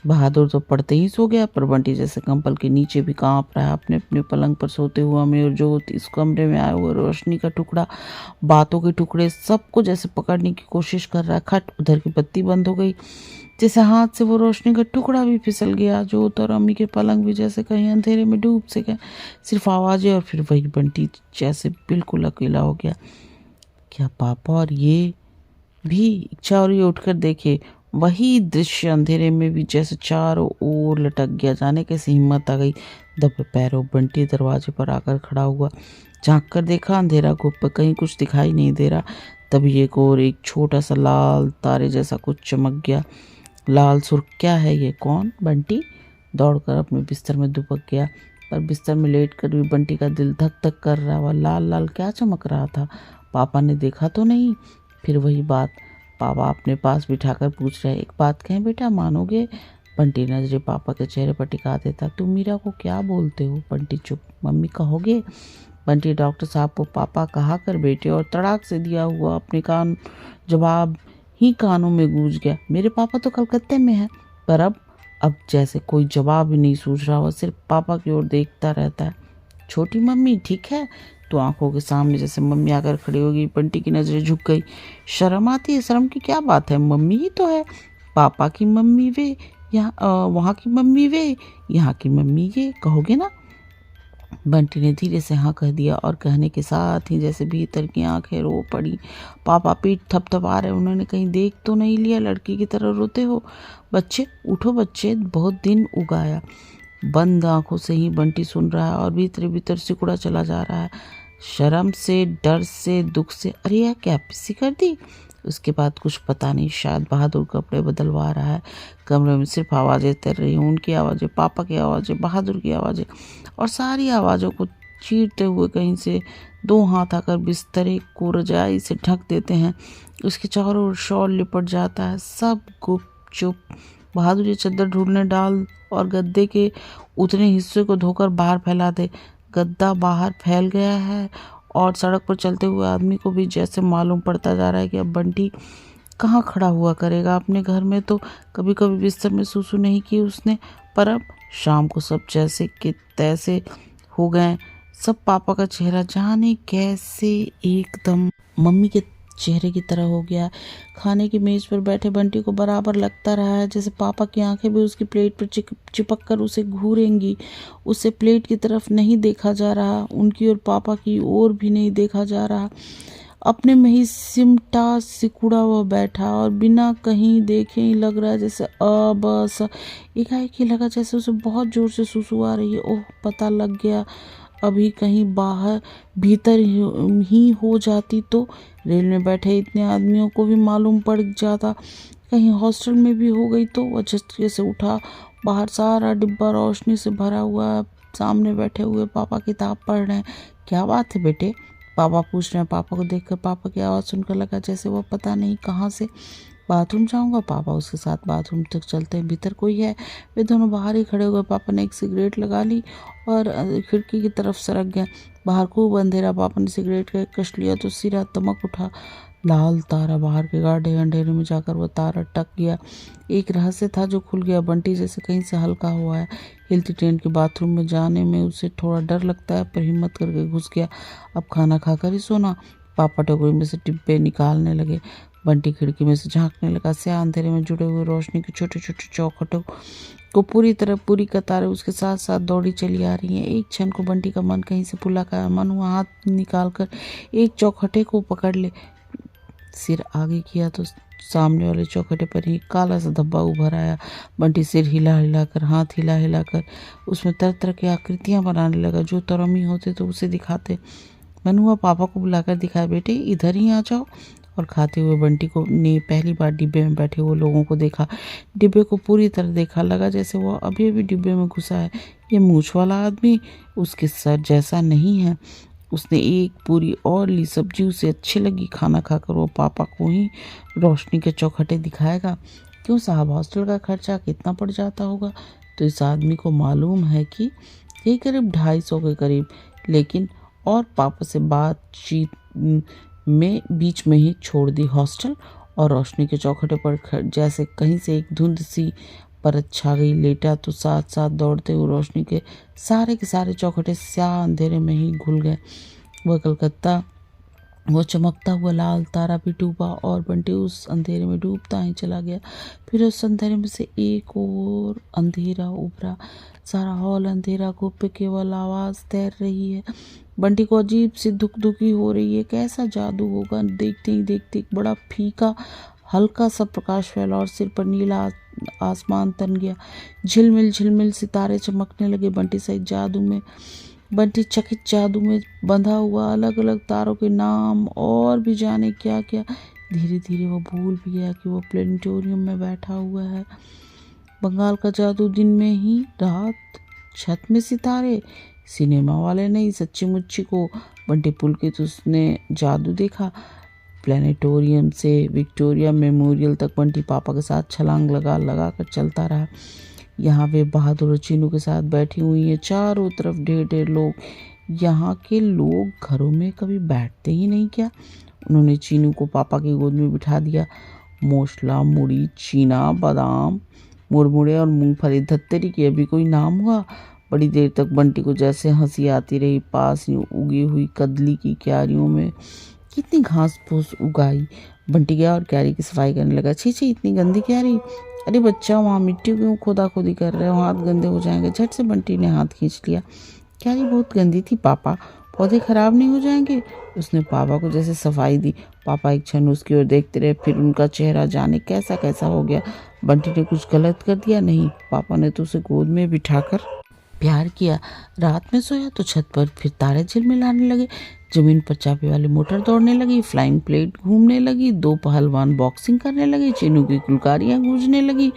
बहादुर तो पड़ते ही सो गया, पर बंटी जैसे कंबल के नीचे भी कांप रहा है। अपने अपने पलंग पर सोते हुए अम्मी और जोत, इस कमरे में आए हुए रोशनी का टुकड़ा, बातों के टुकड़े, सबको जैसे पकड़ने की कोशिश कर रहा है। खट, उधर की बत्ती बंद हो गई, जैसे हाथ से वो रोशनी का टुकड़ा भी फिसल गया। जोत और अम्मी के पलंग भी जैसे कहीं अंधेरे में डूब से गए। सिर्फ आवाज़ें और फिर वही बंटी जैसे बिल्कुल अकेला हो गया। क्या पापा और ये भी? इच्छा और ये उठकर देखे, वही दृश्य अंधेरे में भी जैसे चारों ओर लटक गया। जाने कैसे हिम्मत आ गई। दबे पैरों बंटी दरवाजे पर आकर खड़ा हुआ। झांक कर देखा, अंधेरा गुप्त, कहीं कुछ दिखाई नहीं दे रहा। तभी एक छोटा सा लाल तारे जैसा कुछ चमक गया। लाल सुर्ख, क्या है ये? कौन? बंटी दौड़कर अपने बिस्तर में दुबक गया, पर बिस्तर में लेटकर भी बंटी का दिल धक धक कर रहा। वह लाल लाल क्या चमक रहा था? पापा ने देखा तो नहीं? फिर वही बात, पापा अपने पास बिठाकर पूछ रहे, एक बात कहें बेटा, मानोगे? बंटी नजरे पापा के चेहरे पर टिका देता। तुम मीरा को क्या बोलते हो? बंटी चुप। मम्मी कहोगे? बंटी डॉक्टर साहब को पापा कहा कर बेटे, और तड़ाक से दिया हुआ अपने कान जवाब ही कानों में गूंज गया। मेरे पापा तो कलकत्ते में हैं। पर अब जैसे कोई जवाब ही नहीं सूझ रहा, वह सिर्फ पापा की ओर देखता रहता है। छोटी मम्मी ठीक है? तो आंखों के सामने जैसे मम्मी आकर खड़ी होगी। बंटी की नजरें झुक गई। शर्म आती है? शर्म की क्या बात है, मम्मी ही तो है। पापा की मम्मी वे, यहाँ वहाँ की मम्मी वे, यहाँ की मम्मी ये, कहोगे ना? बंटी ने धीरे से हाँ कह दिया, और कहने के साथ ही जैसे भीतर की आंखें रो पड़ी। पापा पीठ थपथपा रहे। उन्होंने कहीं देख तो नहीं लिया? लड़की की तरह रोते हो? बच्चे उठो, बच्चे, बहुत दिन उगाया। बंद आंखों से ही बंटी सुन रहा है और भीतर भीतर सिकुड़ा चला जा रहा है, शर्म से, डर से, दुख से। अरे यार, क्या पिस्सी कर दी? उसके बाद कुछ पता नहीं, शायद बहादुर कपड़े बदलवा रहा है। कमरे में सिर्फ आवाज़ें तर रही हैं, उनकी आवाज़ें, पापा की आवाज़ें, बहादुर की आवाज़ें, और सारी आवाज़ों को चीरते हुए कहीं से 2 हाथ आकर बिस्तरे को रजाई से ढक देते हैं। उसके चारों ओर शॉल लिपट जाता है। सब गुपचुप। बहादुर ये चादर ढूंढने डाल और गद्दे के उतने हिस्से को धोकर बाहर फैला दे। गद्दा बाहर फैल गया है और सड़क पर चलते हुए आदमी को भी जैसे मालूम पड़ता जा रहा है कि अब बंटी कहाँ खड़ा हुआ करेगा। अपने घर में तो कभी कभी बिस्तर में सूसू नहीं की उसने, पर अब शाम को सब जैसे कि तैसे हो गए। सब पापा का चेहरा जाने कैसे एकदम मम्मी के चेहरे की तरह हो गया। खाने की मेज पर बैठे बंटी को बराबर लगता रहा है जैसे पापा की आंखें भी उसकी प्लेट पर चिपक कर उसे घूरेंगी। उसे प्लेट की तरफ नहीं देखा जा रहा, उनकी और पापा की ओर भी नहीं देखा जा रहा। अपने में ही सिमटा सिकुड़ा हुआ बैठा और बिना कहीं देखे ही लग रहा है जैसे बस एकाएक ही लगा जैसे उसे बहुत जोर से सुसु आ रही है। ओह, पता लग गया। अभी कहीं बाहर भीतर ही हो जाती तो रेल में बैठे इतने आदमियों को भी मालूम पड़ जाता। कहीं हॉस्टल में भी हो गई तो। वह झटके से उठा। बाहर सारा डिब्बा रोशनी से भरा हुआ है। सामने बैठे हुए पापा किताब पढ़ रहे हैं। क्या बात है बेटे? पापा पूछ रहे हैं। पापा को देखकर पापा की आवाज़ सुनकर लगा जैसे वह पता नहीं कहाँ से बाथरूम जाऊंगा। पापा उसके साथ बाथरूम तक चलते हैं। भीतर कोई है? वे दोनों बाहर ही खड़े हो गए। पापा ने एक सिगरेट लगा ली और खिड़की की तरफ सरक गया। बाहर खूब अंधेरा। पापा ने सिगरेट का एक कश लिया तो सिरा दमक उठा। लाल तारा। बाहर के गाढ़े अंधेरे में जाकर वो तारा टक गया। एक रहस्य था जो खुल गया। बंटी जैसे कहीं से हल्का हुआ है। हिलती ट्रेन के बाथरूम में जाने में उसे थोड़ा डर लगता है, पर हिम्मत करके घुस गया। अब खाना खाकर ही सोना। पापा टोकरी में से डिब्बे निकालने लगे। बंटी खिड़की में से झांकने लगा। स्याह अंधेरे में जुड़े हुए रोशनी के छोटे छोटे चौखटों को पूरी कतारें उसके साथ साथ दौड़ी चली आ रही हैं। एक क्षण को बंटी का मन कहीं से फुला का मन हुआ हाथ निकाल कर एक चौखटे को पकड़ ले। सिर आगे किया तो सामने वाले चौखटे पर ही काला सा धब्बा उभर आया। बंटी सिर हिला हिलाकर, हाथ हिला हिलाकर उसमें तरह तरह की आकृतियां बनाने लगा। जो तरमी होते तो उसे दिखाते। मनुआ पापा को बुलाकर दिखाया, बेटे इधर ही आ जाओ। और खाते हुए बंटी को ने पहली बार डिब्बे में बैठे हुए लोगों को देखा। डिब्बे को पूरी तरह देखा। लगा जैसे वो अभी अभी डिब्बे में घुसा है। ये मूछ वाला आदमी उसके सर जैसा नहीं है। उसने एक पूरी और ली। सब्जी उसे अच्छी लगी। खाना खाकर वो पापा को ही रोशनी के चौखटे दिखाएगा। क्यों साहब, हॉस्टल का खर्चा कितना पड़ जाता होगा? तो इस आदमी को मालूम है कि ये करीब 250 के करीब। लेकिन और पापा से बातचीत में बीच में ही छोड़ दी हॉस्टल और रोशनी के चौखटे पर जैसे कहीं से एक धुंध सी परत छा गई। लेटा तो साथ साथ दौड़ते हुए रोशनी के सारे चौखटे स्याह अंधेरे में ही घुल गए। वह कलकत्ता, वो चमकता हुआ लाल तारा भी डूबा और बंटी उस अंधेरे में डूबता ही चला गया। फिर उस अंधेरे में से एक और अंधेरा उभरा। सारा हॉल अंधेरा, गुप्त केवल आवाज तैर रही है। बंटी को अजीब सी दुखी हो रही है। कैसा जादू होगा? देखते ही देखते एक बड़ा फीका हल्का सा प्रकाश फैला और सिर पर नीला आसमान तन गया। झिलमिल सितारे चमकने लगे। बंटी चकित जादू में बंधा हुआ। अलग अलग तारों के नाम और भी जाने क्या क्या। धीरे धीरे वो भूल भी गया कि वो प्लेनेटोरियम में बैठा हुआ है। बंगाल का जादू दिन में ही, रात छत में सितारे। सिनेमा वाले नहीं, सच्ची मुच्ची को बंटी पुलकित उसने जादू देखा। प्लेनेटोरियम से विक्टोरिया मेमोरियल तक बंटी पापा के साथ छलांग लगा कर चलता रहा। यहाँ वे बहादुर और चीनू के साथ बैठी हुई हैं। चारों तरफ ढेर ढेर लोग। यहाँ के लोग घरों में कभी बैठते ही नहीं क्या? उन्होंने चीनू को पापा की गोद में बिठा दिया। मोसला, मुड़ी, चीना, बादाम, मुरमुरे और मूंगफली धत्तेरी की अभी कोई नाम हुआ? बड़ी देर तक बंटी को जैसे हंसी आती रही। पास ही उगी हुई कदली की क्यारियों में कितनी घास फूस उगाई। बंटी गया और क्यारी की सफाई करने लगा। छी इतनी गंदी क्यारी। अरे बच्चा, वहाँ मिट्टी क्यों खोदी कर रहे हो? हाथ गंदे हो जाएंगे। झट से बंटी ने हाथ खींच लिया। क्यारी बहुत गंदी थी पापा, पौधे खराब नहीं हो जाएंगे? उसने पापा को जैसे सफाई दी। पापा एक क्षण उसकी ओर देखते रहे, फिर उनका चेहरा जाने कैसा कैसा हो गया। बंटी ने कुछ गलत कर दिया? नहीं, पापा ने तो उसे गोद में बिठाकर प्यार किया। रात में सोया तो छत पर फिर तारे झिलमिलाने लगे। जमीन पर चाबी वाली मोटर दौड़ने लगी। फ्लाइंग प्लेट घूमने लगी। 2 पहलवान बॉक्सिंग करने लगे। चीनू की कुलकारियां गूंजने लगी।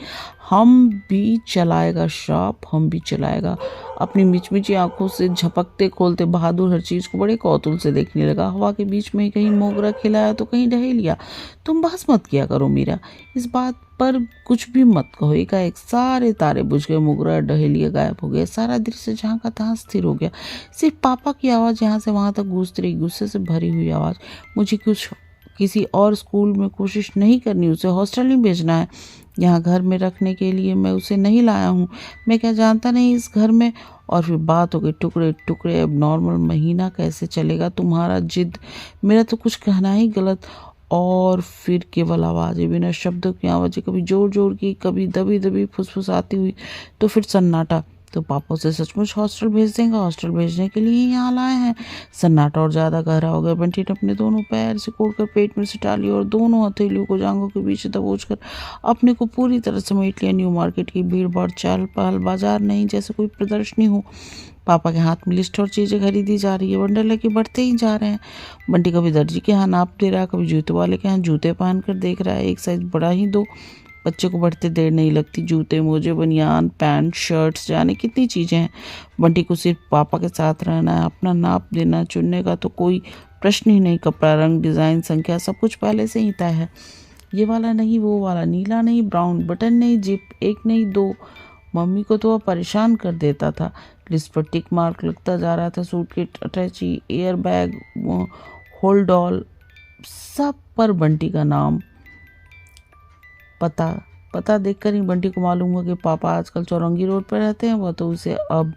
हम भी चलाएगा श्राप, हम भी चलाएगा। अपनी मिचमिची आंखों से झपकते खोलते बहादुर हर चीज को बड़े कौतूहल से देखने लगा। हवा के बीच में कहीं मोगरा खिलाया तो कहीं ढहेलिया। तुम बहस मत किया करो मीरा, इस बात पर कुछ भी मत कहो। एकाएक सारे तारे बुझ गए। मोगरा डहेलिया गायब हो गए। सारा दृश्य झांका तहाँ स्थिर हो गया। सिर्फ पापा की आवाज़ यहाँ से वहाँ तक गूंजती रही, गुस्से से भरी हुई आवाज़। मुझे कुछ किसी और स्कूल में कोशिश नहीं करनी, उसे हॉस्टल नहीं भेजना है। यहाँ घर में रखने के लिए मैं उसे नहीं लाया हूँ। मैं क्या जानता नहीं इस घर में। और फिर बात हो गई टुकड़े टुकड़े। अब नॉर्मल महीना कैसे चलेगा तुम्हारा जिद? मेरा तो कुछ कहना ही गलत। और फिर केवल आवाज़ें, बिना शब्दों की आवाज़ें, कभी जोर जोर की, कभी दबी दबी फुसफुसाती हुई। तो फिर सन्नाटा। तो पापा उसे सचमुच हॉस्टल भेज देंगे? हॉस्टल भेजने के लिए यहाँ लाए हैं। सन्नाटा और ज़्यादा गहरा हो गया। बंटी ने अपने दोनों पैर सिकोड़कर पेट में सिटा लिया और दोनों हथेलियों को जांघों के बीच दबोचकर अपने को पूरी तरह समेट लिया। न्यू मार्केट की भीड़ भाड़, चहल पहल, बाजार नहीं जैसे कोई प्रदर्शनी हो। पापा के हाथ में लिस्ट और चीज़ें खरीदी जा रही है। बंडल लेके बढ़ते ही जा रहे हैं। बंटी कभी दर्जी के यहाँ नाप दे रहा है, कभी जूते वाले के यहाँ जूते पहन कर देख रहा है। एक साइज बड़ा ही दो। बच्चे को बढ़ते देर नहीं लगती। जूते, मोजे, बनियान, पैंट, शर्ट्स, जाने कितनी चीज़ें हैं। बंटी को सिर्फ पापा के साथ रहना है। अपना नाप देना, चुनने का तो कोई प्रश्न ही नहीं। कपड़ा, रंग, डिज़ाइन, संख्या सब कुछ पहले से ही तय है। ये वाला नहीं, वो वाला, नीला नहीं, ब्राउन, बटन नहीं, जिप, एक नहीं दो। मम्मी को तो वह परेशान कर देता था। लिस्ट पर टिक मार्क लगता जा रहा था। सूट की अटैची, एयर बैग, होल्ड ऑल, सब पर बंटी का नाम। पता देखकर ही बंटी को मालूम हुआ कि पापा आजकल चौरंगी रोड पर रहते हैं। वह तो उसे अब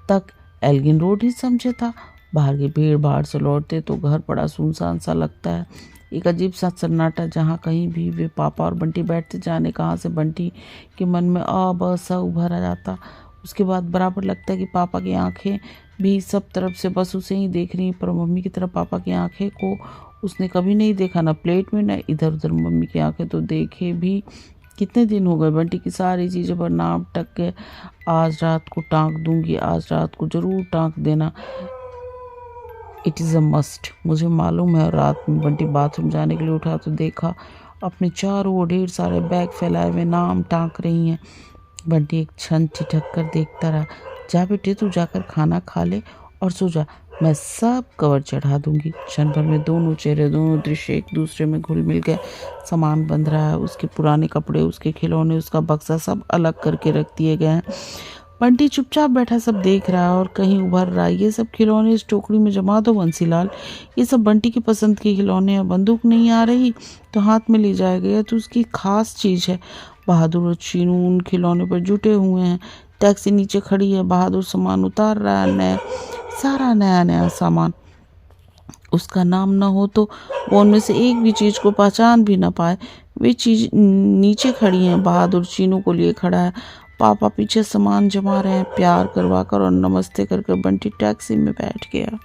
तक एल्गिन रोड ही समझे था। बाहर की भीड़ भाड़ से लौटते तो घर बड़ा सुनसान सा लगता है। एक अजीब सा सन्नाटा, जहाँ कहीं भी वे पापा और बंटी बैठते, जाने कहाँ से बंटी के मन में सा उभर आ जाता। उसके बाद बराबर लगता है कि पापा की आंखें भी सब तरफ से बस उसे ही देख रही, पर मम्मी की तरफ पापा की आंखें को उसने कभी नहीं देखा, ना प्लेट में, ना इधर उधर। मम्मी की आंखें तो देखे भी कितने दिन हो गए। बंटी की सारी चीज़ों पर नाम टक के आज रात को टाँक दूंगी, आज रात को ज़रूर टाँक देना, इट इज़ अ मस्ट। मुझे मालूम है। रात में बंटी बाथरूम जाने के लिए उठा तो देखा अपने चारों ओर ढेर सारे बैग फैलाए हुए नाम टाँक रही हैं। बंटी एक क्षण ठिठक कर देखता रहा। जा बेटे, तू जाकर खाना खा ले और सो जा, मैं सब कवर चढ़ा दूंगी। क्षण भर में दोनों चेहरे, दोनों दृश्य एक दूसरे में घुल मिल गए। सामान बंध रहा है, उसके पुराने कपड़े, उसके खिलौने, उसका बक्सा, सब अलग करके रख दिए गए हैं। बंटी चुपचाप बैठा सब देख रहा है और कहीं उभर रहा है। ये सब खिलौने इस टोकरी में जमा दो बंसीलाल, ये सब बंटी की पसंद के खिलौने हैं। बंदूक नहीं आ रही तो हाथ में ले जाएगा, यह तो उसकी खास चीज़ है। बहादुर और चीनू उन खिलौने पर जुटे हुए हैं। टैक्सी नीचे खड़ी है, बहादुर सामान उतार रहा है, सारा नया नया सामान। उसका नाम न हो तो वो उनमें से एक भी चीज़ को पहचान भी ना पाए। वे चीज़ नीचे खड़ी हैं, बहादुर चीनू को लिए खड़ा है। पापा पीछे सामान जमा रहे हैं। प्यार करवा कर और नमस्ते कर बंटी टैक्सी में बैठ गया।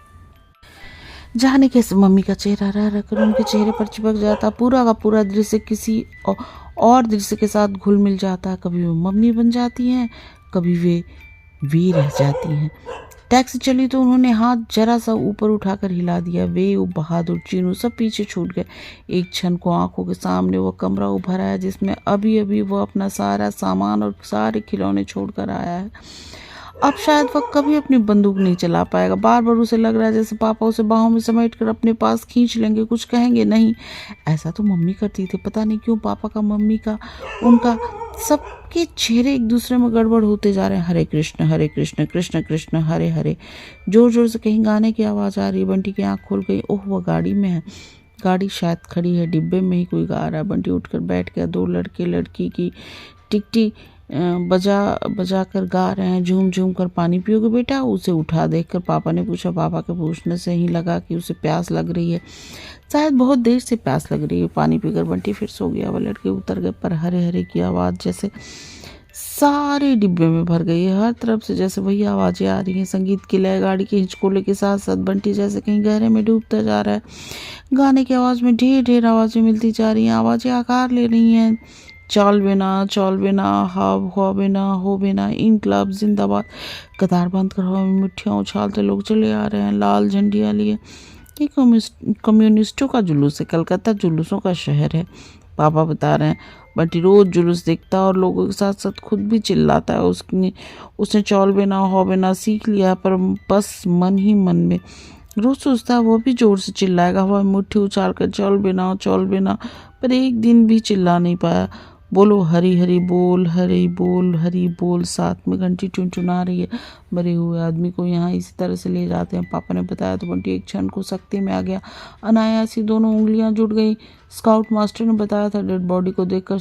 जाने कैसे मम्मी का चेहरा रह रहकर उनके चेहरे पर चिपक जाता। पूरा का पूरा दृश्य किसी और दृश्य के साथ घुल मिल जाता है। कभी वो मम्मी बन जाती हैं, कभी वे रह जाती हैं। टैक्सी चली तो उन्होंने हाथ जरा सा ऊपर उठाकर हिला दिया। वे, वो बहादुर, चीनू सब पीछे छूट गए। एक क्षण को आंखों के सामने वो कमरा उभर आया जिसमें अभी अभी वो अपना सारा सामान और सारे खिलौने छोड़कर आया है। अब शायद वह कभी अपनी बंदूक नहीं चला पाएगा। बार बार उसे लग रहा है जैसे पापा उसे बाहों में समेट कर अपने पास खींच लेंगे, कुछ कहेंगे नहीं। ऐसा तो मम्मी करती थी। पता नहीं क्यों पापा का, मम्मी का, उनका, सबके चेहरे एक दूसरे में गड़बड़ होते जा रहे हैं। हरे कृष्ण कृष्ण कृष्ण हरे हरे। जोर जोर से कहीं गाने की आवाज़ आ रही। बंटी की आँख खुल गई। ओह, वह गाड़ी में है। गाड़ी शायद खड़ी है, डिब्बे में ही कोई गा रहा है। बंटी उठकर बैठ गया। दो लड़के लड़की की टिकटी बजा कर गा रहे हैं। झूम झूम कर। पानी पियोगे बेटा? उसे उठा देखकर पापा ने पूछा। पापा के पूछने से ही लगा कि उसे प्यास लग रही है, शायद बहुत देर से प्यास लग रही है। पानी पीकर बंटी फिर सो गया। वह लड़के उतर गए, पर हरे हरे की आवाज़ जैसे सारे डिब्बे में भर गई है। हर तरफ से जैसे वही आवाज़ें आ रही हैं। संगीत की लय गाड़ी के हिचकोले के साथ साथ बंटी जैसे कहीं गहरे में डूबता जा रहा है। गाने की आवाज़ में ढेर ढेर आवाज़ें मिलती जा रही हैं। आवाज़ें आकार ले रही हैं। चल बेना, हाव हो बेना, इनकलाब जिंदाबाद। कतार बंद कर हवा में मिट्टियाँ उछालते लोग चले आ रहे हैं, लाल झंडियाँ लिए। ये कम्युनिस्टों का जुलूस है। कलकत्ता जुलूसों का शहर है, पापा बता रहे हैं। बंटी रोज जुलूस देखता है और लोगों के साथ साथ खुद भी चिल्लाता है। उसने चौल बेना हो बेना सीख लिया है, पर बस मन ही मन में। रोज सोचता है वो भी जोर से चिल्लाएगा, हवा में मुट्ठी उछाल कर चौल बेना, पर एक दिन भी चिल्ला नहीं पाया। बोलो हरी हरी बोल, हरी बोल। साथ में घंटी टुनटुना रही है। मरे हुए आदमी को यहाँ इसी तरह से ले जाते हैं, पापा ने बताया तो बंटी एक क्षण को सख्ती में आ गया। अनायास ही दोनों उंगलियां जुट गई। स्काउट मास्टर ने बताया था डेड बॉडी को देखकर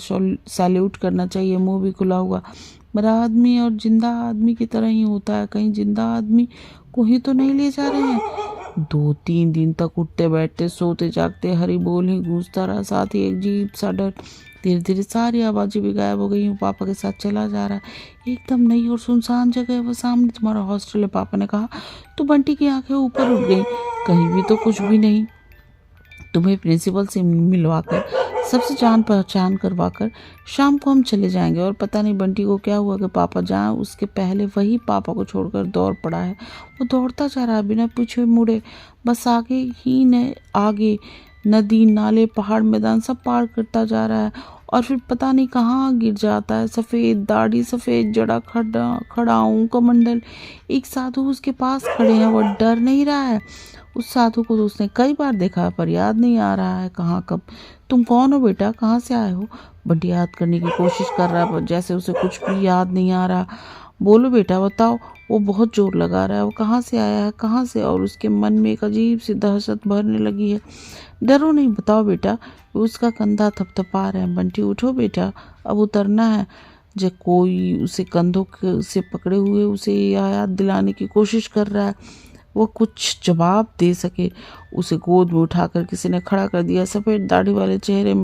सैल्यूट करना चाहिए, मुंह भी खुला हुआ। मरा आदमी और जिंदा आदमी की तरह ही होता है। कहीं जिंदा आदमी को ही तो नहीं ले जा रहे हैं। 2-3 दिन तक उठते बैठते सोते जागते हरी बोल ही गूंजता रहा, साथ ही एक अजीब सा डर। धीरे धीरे सारी आवाज़ें भी गायब हो गई। पापा के साथ चला जा रहा है। एकदम नई और सुनसान जगह है। वो सामने तुम्हारा हॉस्टल है, पापा ने कहा तो बंटी की आंखें ऊपर उठ गई। कहीं भी तो कुछ भी नहीं। तुम्हें प्रिंसिपल से मिलवाकर, सबसे जान पहचान करवाकर शाम को हम चले जाएंगे। और पता नहीं बंटी को क्या हुआ कि पापा जाएं उसके पहले वही पापा को छोड़कर दौड़ पड़ा है। वो दौड़ता जा रहा है बिना पीछे मुड़े, बस आगे नदी, नाले, पहाड़, मैदान सब पार करता जा रहा है और फिर पता नहीं कहाँ गिर जाता है। सफ़ेद दाढ़ी, सफ़ेद जड़ा, खड़ाऊं कमंडल। एक साधु उसके पास खड़े हैं। वो डर नहीं रहा है, उस साधु को तो उसने कई बार देखा पर याद नहीं आ रहा है कहाँ कब। तुम कौन हो बेटा, कहाँ से आए हो? बंटी याद करने की कोशिश कर रहा है पर जैसे उसे कुछ भी याद नहीं आ रहा। बोलो बेटा, बताओ। वो बहुत जोर लगा रहा है, वो कहाँ से आया है, कहाँ से? और उसके मन में एक अजीब सी दहशत भरने लगी है। डरो नहीं, बताओ बेटा। उसका कंधा थपथपा रहे हैं। बंटी उठो बेटा, अब उतरना है। जब कोई उसे कंधों से पकड़े हुए उसे याद दिलाने की कोशिश कर रहा है। वो कुछ जवाब दे सके। उसे गोद में उठाकर किसी ने खड़ा कर दिया। सफ़ेद दाढ़ी वाले चेहरे में